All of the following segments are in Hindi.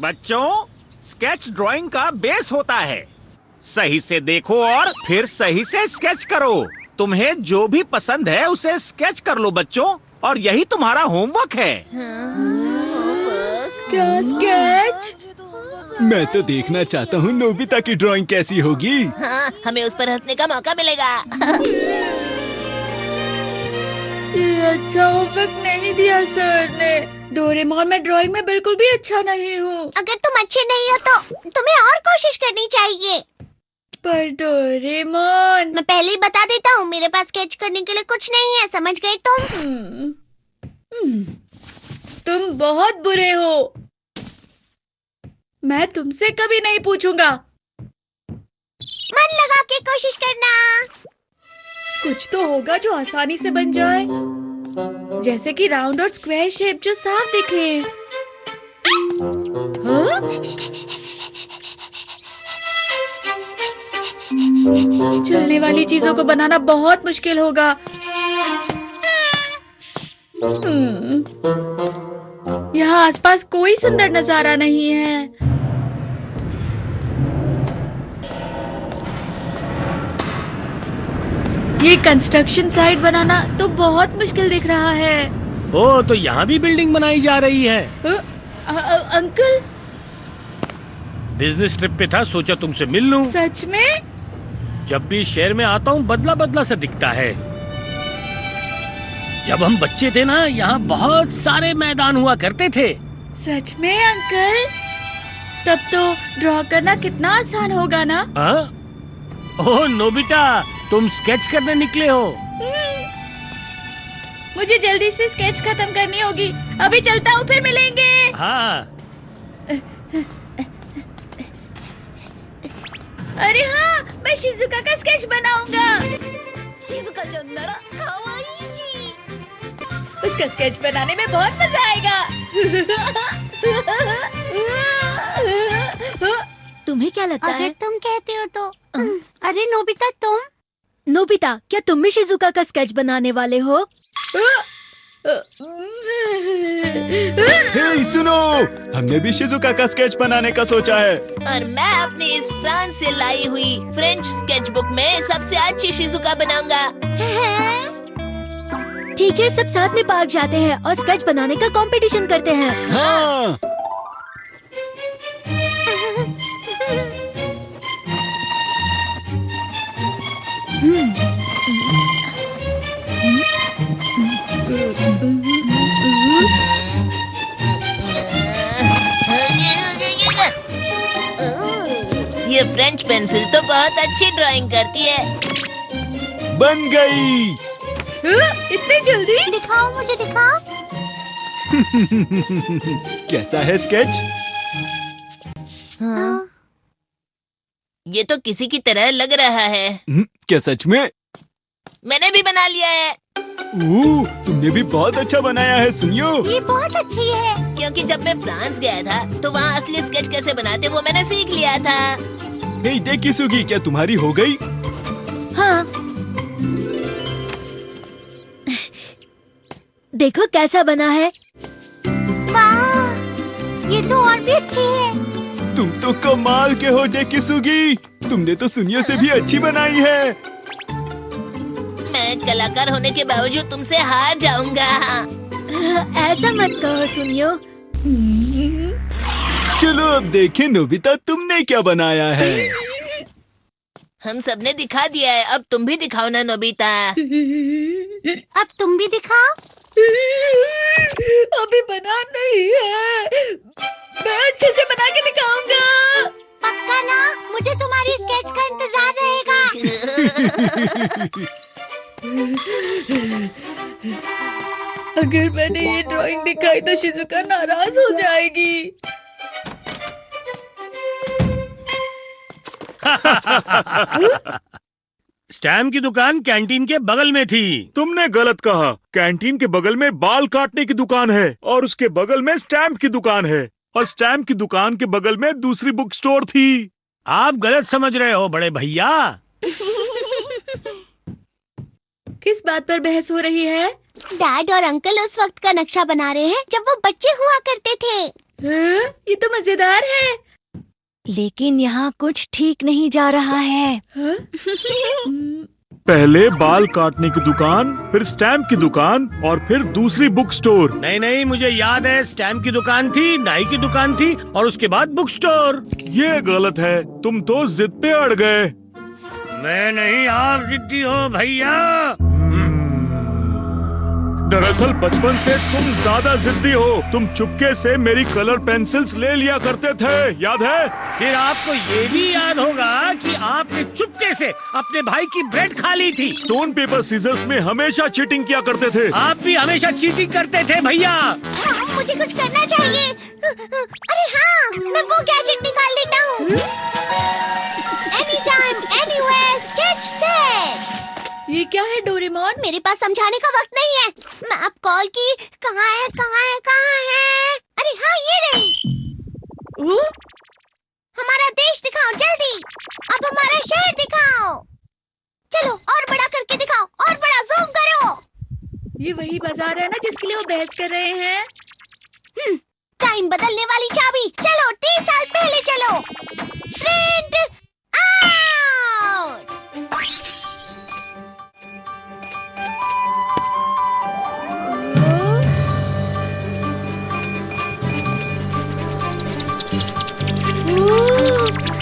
बच्चों, स्केच ड्राइंग का बेस होता है। सही से देखो और फिर सही से स्केच करो। तुम्हें जो भी पसंद है उसे स्केच कर लो बच्चों, और यही तुम्हारा होमवर्क है। क्या स्केच? मैं तो देखना चाहता हूँ नोबिता की ड्राइंग कैसी होगी। हाँ, हमें उस पर हंसने का मौका मिलेगा। ये अच्छा होमवर्क नहीं दिया सर ने। डोरेमोन, मैं ड्राइंग में बिल्कुल भी अच्छा नहीं हूँ। अगर तुम अच्छे नहीं हो तो तुम्हें और कोशिश करनी चाहिए। पर डोरेमोन, मैं पहले ही बता देता हूँ, मेरे पास स्केच करने के लिए कुछ नहीं है, समझ गए तुम? तुम बहुत बुरे हो। मैं तुमसे कभी नहीं पूछूंगा। मन लगा के कोशिश करना। कुछ तो होगा जो आसानी से बन जाए, जैसे कि राउंड और स्क्वायर शेप जो साफ दिखे। हाँ? चलने वाली चीजों को बनाना बहुत मुश्किल होगा। यहाँ आसपास कोई सुंदर नजारा नहीं है। ये कंस्ट्रक्शन साइट बनाना तो बहुत मुश्किल दिख रहा है। ओ, तो यहाँ भी बिल्डिंग बनाई जा रही है। अंकल, बिजनेस ट्रिप पे था, सोचा तुमसे मिल लूं। सच में? जब भी शहर में आता हूँ बदला बदला सा दिखता है। जब हम बच्चे थे ना, यहाँ बहुत सारे मैदान हुआ करते थे। सच में अंकल? तब तो ड्रॉ करना कितना आसान होगा ना? हाँ? ओह नोबिता, तुम स्केच करने निकले हो? मुझे जल्दी से स्केच खत्म करनी होगी। अभी चलता हूँ, फिर मिलेंगे। हाँ। अरे हाँ, मैं शिजुका का स्केच बनाऊंगा। उसका स्केच बनाने में बहुत मजा आएगा। तुम्हें क्या लगता है? अगर तुम कहते हो तो। अरे नोबिता, तुम? नोबिता, क्या तुम भी शिजुका का स्केच बनाने वाले हो? हे सुनो, हमने भी शिजुका का स्केच बनाने का सोचा है। और मैं अपनी इस फ्रांस से लाई हुई फ्रेंच स्केच बुक में सबसे अच्छी शिजुका बनाऊंगा। ठीक है, सब साथ में पार्क जाते हैं और स्केच बनाने का कंपटीशन करते हैं। हाँ। ये फ्रेंच पेंसिल तो बहुत अच्छी ड्राइंग करती है। बन गई। इतनी जल्दी? दिखाओ, मुझे दिखाओ। कैसा है स्केच? हाँ। ये तो किसी की तरह लग रहा है। क्या सच में? मैंने भी बना लिया है। तुमने भी बहुत अच्छा बनाया है सुनियो। ये बहुत अच्छी है, क्योंकि जब मैं फ्रांस गया था तो वहाँ असली स्केच कैसे बनाते वो मैंने सीख लिया था। हे देख किसुगी, क्या तुम्हारी हो गई? हाँ। देखो कैसा बना है। वाह, ये तो और भी अच्छी है। तुम तो कमाल के हो डेकिसुगी। तुमने तो सुनियो से भी अच्छी बनाई है। मैं कलाकार होने के बावजूद तुमसे हार जाऊंगा। ऐसा मत कहो सुनियो। चलो अब देखें नोबिता, तुमने क्या बनाया है। हम सबने दिखा दिया है, अब तुम भी दिखाओ ना नोबिता। अब तुम भी दिखाओ। अभी बना नहीं है, मैं अच्छे से बना के दिखाऊंगा। पक्का ना? मुझे तुम्हारी स्केच का इंतजार रहेगा। अगर मैंने ये ड्राइंग दिखाई तो शिजुका नाराज हो जाएगी। स्टैम्प की दुकान कैंटीन के बगल में थी। तुमने गलत कहा। कैंटीन के बगल में बाल काटने की दुकान है और उसके बगल में स्टैम्प की दुकान है, और स्टैम्प की दुकान के बगल में दूसरी बुक स्टोर थी। आप गलत समझ रहे हो बड़े भैया। किस बात पर बहस हो रही है? डैड और अंकल उस वक्त का नक्शा बना रहे हैं जब वो बच्चे हुआ करते थे। ये तो मजेदार है। लेकिन यहाँ कुछ ठीक नहीं जा रहा है। हाँ? पहले बाल काटने की दुकान, फिर स्टैम्प की दुकान और फिर दूसरी बुक स्टोर। नहीं नहीं, मुझे याद है, स्टैम्प की दुकान थी, नाई की दुकान थी और उसके बाद बुक स्टोर। ये गलत है, तुम तो जिद पे अड़ गए। मैं नहीं, आप जिद्दी हो भैया। दरअसल बचपन से तुम ज्यादा जिद्दी हो। तुम चुपके से मेरी कलर पेंसिल्स ले लिया करते थे, याद है? फिर आपको ये भी याद होगा कि आपने चुपके से अपने भाई की ब्रेड खा ली थी। स्टोन पेपर सीजर्स में हमेशा चीटिंग किया करते थे। आप भी हमेशा चीटिंग करते थे भैया। मुझे कुछ करना चाहिए। अरे हाँ, मैं वो गैजेट निकाल लेता हूँ। Any time anywhere sketch set. ये क्या है डोरेमोन? मेरे पास समझाने का वक्त नहीं है। मैं अब कॉल की कहाँ है, कहाँ है, कहाँ है? अरे हाँ, ये रही। हमारा देश दिखाओ जल्दी। अब हमारा शहर दिखाओ। चलो और बड़ा करके दिखाओ, और बड़ा जूम करो। ये वही बाजार है ना जिसके लिए वो बहस कर रहे हैं? टाइम बदलने वाली चाबी। चलो 30 साल पहले चलो। Print out.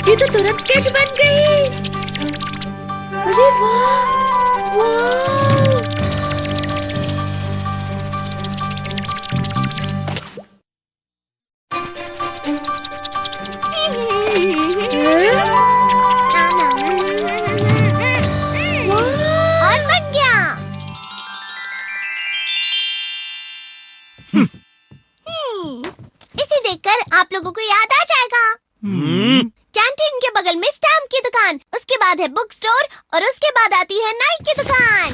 ये तो तुरंत स्केच बन गई। अरे वाह, वाह। और बन गया। इसे देखकर आप लोगों को याद आ जाएगा। कैंटीन के बगल में स्टैम्प की दुकान, उसके बाद है बुक स्टोर और उसके बाद आती है नाई की दुकान।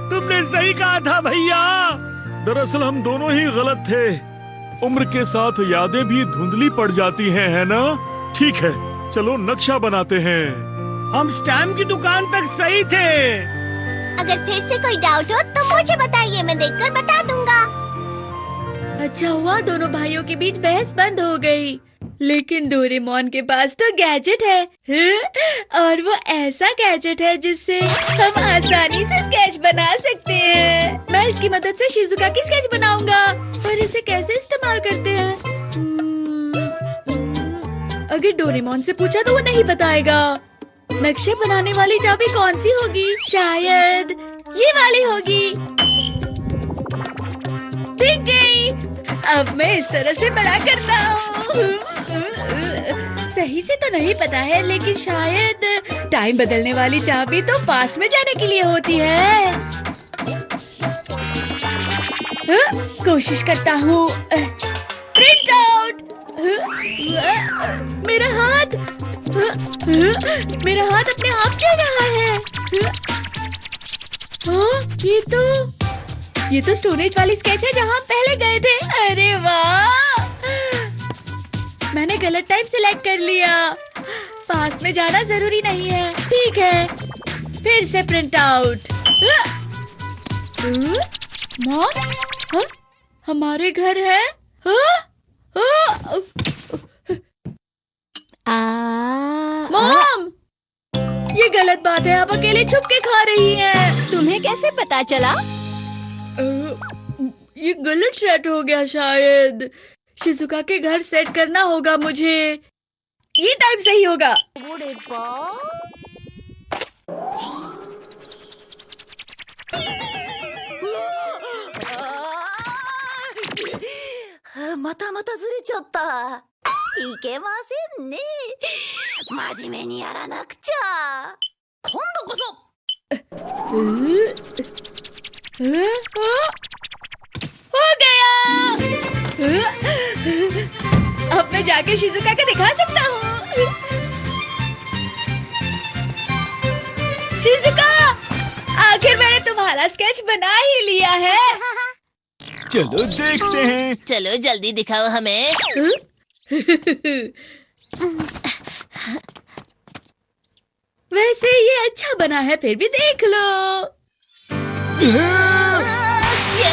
तुमने सही कहा था भैया। दरअसल हम दोनों ही गलत थे। उम्र के साथ यादें भी धुंधली पड़ जाती हैं, है ना? ठीक है, चलो नक्शा बनाते हैं। हम स्टैम्प की दुकान तक सही थे। अगर फिर से कोई डाउट हो तो मुझे बताइए, मैं देखकर बता दूंगा। अच्छा हुआ दोनों भाइयों के बीच बहस बंद हो गई। लेकिन डोरेमोन के पास तो गैजेट है, और वो ऐसा गैजेट है जिससे हम आसानी से स्केच बना सकते हैं। मैं इसकी मदद से शिजुका की स्केच बनाऊंगा। पर इसे कैसे इस्तेमाल करते हैं? अगर डोरेमोन से पूछा तो वो नहीं बताएगा। नक्शे बनाने वाली चाबी कौन सी होगी? शायद ये वाली होगी। दिख गई। अब मैं इस तरह से बड़ा करता हूँ। सही से तो नहीं पता है, लेकिन शायद टाइम बदलने वाली चाबी तो पास्ट में जाने के लिए होती है। कोशिश करता हूँ। Print out. मेरा हाथ अपने आप चल रहा है। ये तो स्टोरेज वाली स्केच है जहाँ हम पहले गए थे। अरे वाह, मैंने गलत टाइम सिलेक्ट कर लिया। पास में जाना जरूरी नहीं है। ठीक है, फिर से प्रिंट आउट। मॉम, हमारे घर है। मॉम, ये गलत बात है। आप अकेले छुप के खा रही हैं। तुम्हें कैसे पता चला? ये गलत सेट हो गया शायद। शिजुका के घर सेट करना होगा मुझे। ये टाइम सही होगा।またずれちゃった。いけませんね。真面目にやらなくちゃ。今度こそ。हो गया। अब मैं जाके शिजुका को दिखा सकता हूँ। शिजुका, आखिर मैंने तुम्हारा स्केच बना ही लिया है। चलो देखते हैं। चलो जल्दी दिखाओ हमें। वैसे ये अच्छा बना है, फिर भी देख लो। ये